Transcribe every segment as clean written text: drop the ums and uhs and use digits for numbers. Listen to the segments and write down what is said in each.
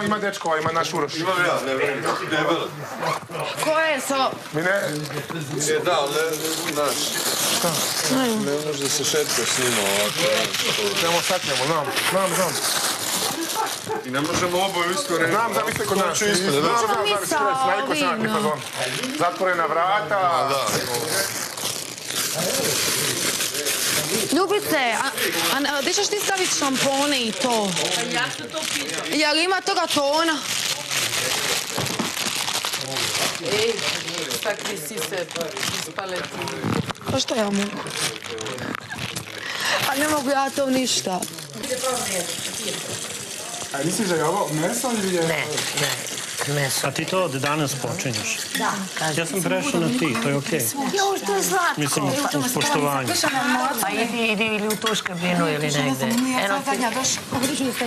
Ima dečkova, ima naš Uroš. Imam ja, ne vele. Ko je so? Mine? Da, ali naš. Ne može da se šetkaš s njima ovako. Nemo satnemo, znam. I ne možemo oboje isto reći. Znam, zavisli kod nas. Znam. Zatvorena vrata. Da. Ljubice, a gdje ćeš ti staviti šampone i to? Ja sam to pitala. Jel ima toga tona? Ej, stakli si se ispale ti. Pa što ja mogu? A ne mogu ja to ništa. A misliš da je ovo meso ili je... Ne, meso. A ti to od danas počinješ? Da. Ja sam prešao na ti, to je okej. Jo, što je slatko. Mislim, uz poštovanje. Pa idi ili u tuš kabinu ili negde. Eno ti...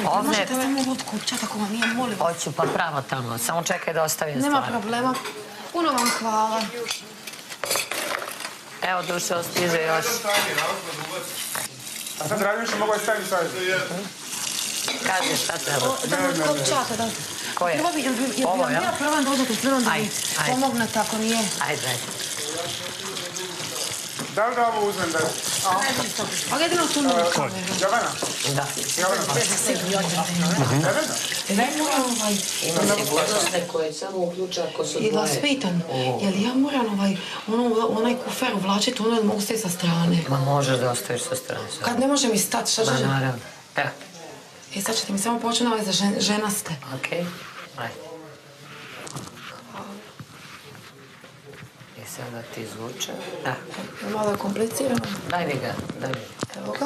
Ovdje... Možete samo vodku upčati ako vam nije, molim vas. Hoću, pa pravo tamo. Samo čekaj da ostavim Nema stvari. problema. Puno vam hvala. Evo, Dušo, stiže još. A sad radim što mogu je staviti savjet. Kaži, šta treba? Da me kopčate, da... Ko je? Ovo, ja? Ja prvam da uzmete, prvam da mi Ajde. pomognete ako nije. Ajde. Da li da ovo uzmem da... Pa jedino tu ne kameru. Jovana? Da. Ima sigurnosne koje samo uključa ako su I da vas pitam, je li ja moram onaj kufer uvlačiti ono ili mogu stati sa strane? Ma možeš da ostaviš sa strane. Kad ne može mi stati, šta će? Ma naravno. Evo. I sad ćete mi samo počinati za žena ste. Okej. Ajde. I sada ti izvuče. Malo je komplicirano. Daj mi ga. Evo ga.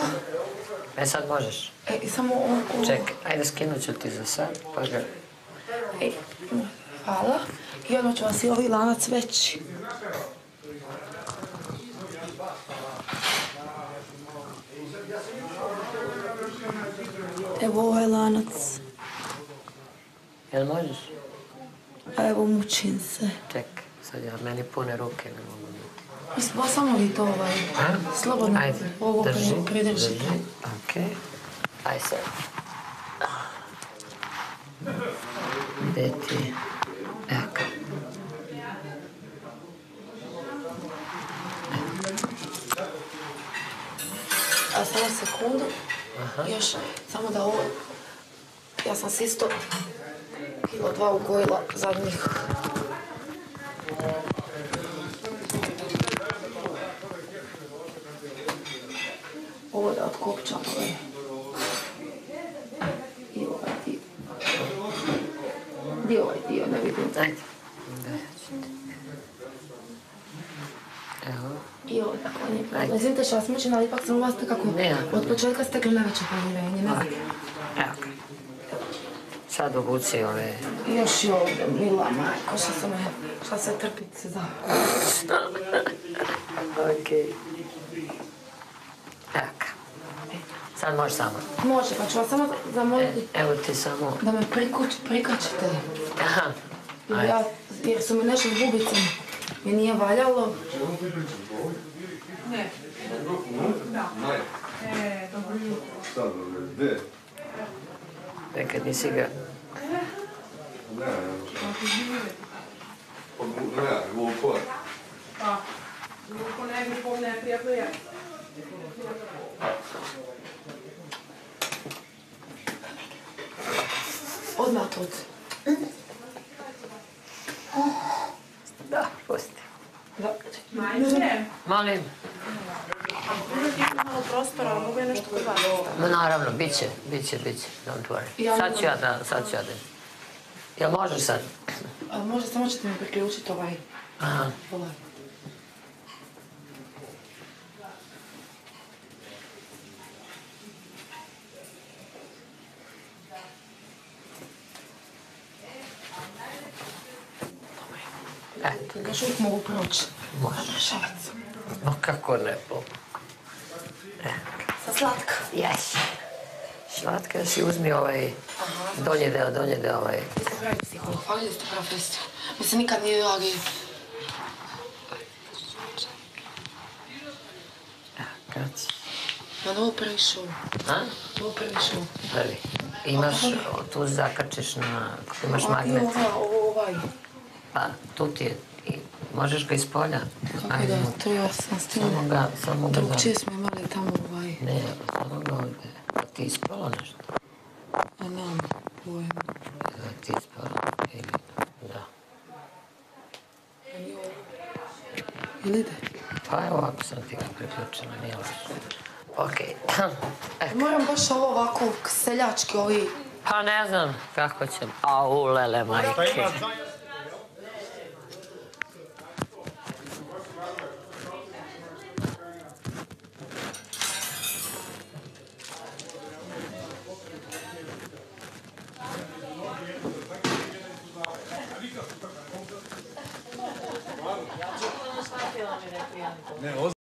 E sad možeš. I samo on... Čekaj, ajde skinut ću ti za sad, pa ga... Hvala. I odmah ću vas i ovaj lanac veći. Evo ovaj lanac. Jel možeš? A evo mučim se. Čekaj, sad ja meni pune ruke ne mogu. Mislim, samo vi to slobodno. Ajde, Ovo pridržite. drži. Okej. Aj sad. Gde ti? Evo ga. A samo sekundu. Još, samo da ovo... Ja sam se isto kilo 2 ugojila zadnjih. Ovo da otkopčam ovaj. I ovaj dio. Gdje ovaj dio, ne vidim. Ajde. Evo. I ovo tako nije problem. Izvite što vas mučim, ali ipak sam u vas nekako od početka stekli najveće povjerenje, ne znam. Evo ga. Sad obuci ove... Još i ovdje, mila majko, šta se trpiti se za... Okej. Evo ga. Sad možeš samo. Može, pa ću vas samo zamoliti Evo ti samo... da me prikačite. Aha. Jer su mi nešto s bubicom. Mi nije valjalo. Ne. Da. Dobro jutro. Šta dobro, gde? Nekad nisi ga... Ne, Vuko. Pa, Vuko ne bi pomne prijatno je. Odmah tu. Da, pusti. Majče. Molim. Možeš ti malo prostora, ali mogu je nešto kod vas staviti. Ma naravno, bit će. Don't worry. Sad ću ja da... Jel možeš sad? Može, samo ćete mi priključiti ovaj... Aha. Eto. Još uvijek mogu proći. Može. Šalac. No kako ne, Sa slatka. Jes. Slatka si uzmi ovaj donji deo ovaj. Pravi psiholog, hvala da ste profesor. Mi se nikad nije dragi. Kad? Ma ovo prvi show. A? Ovo prvi show. Prvi. Imaš, tu zakačiš na, imaš magnet. Ovaj. Pa, tu ti je, i možeš ga iz polja. Kako da, to ja sam s tim. Samo ga Drugčije smo imali tamo ovaj. Ne, samo ga ovdje. Da ti ispalo nešto? A nam, pojma. Da ti ispalo, ili, da. Ili ide? Pa evo ovako sam ti ga priključila, nije loše. Okej. Moram baš ovo ovako seljački ovi. Pa ne znam kako će. Au, lele majke.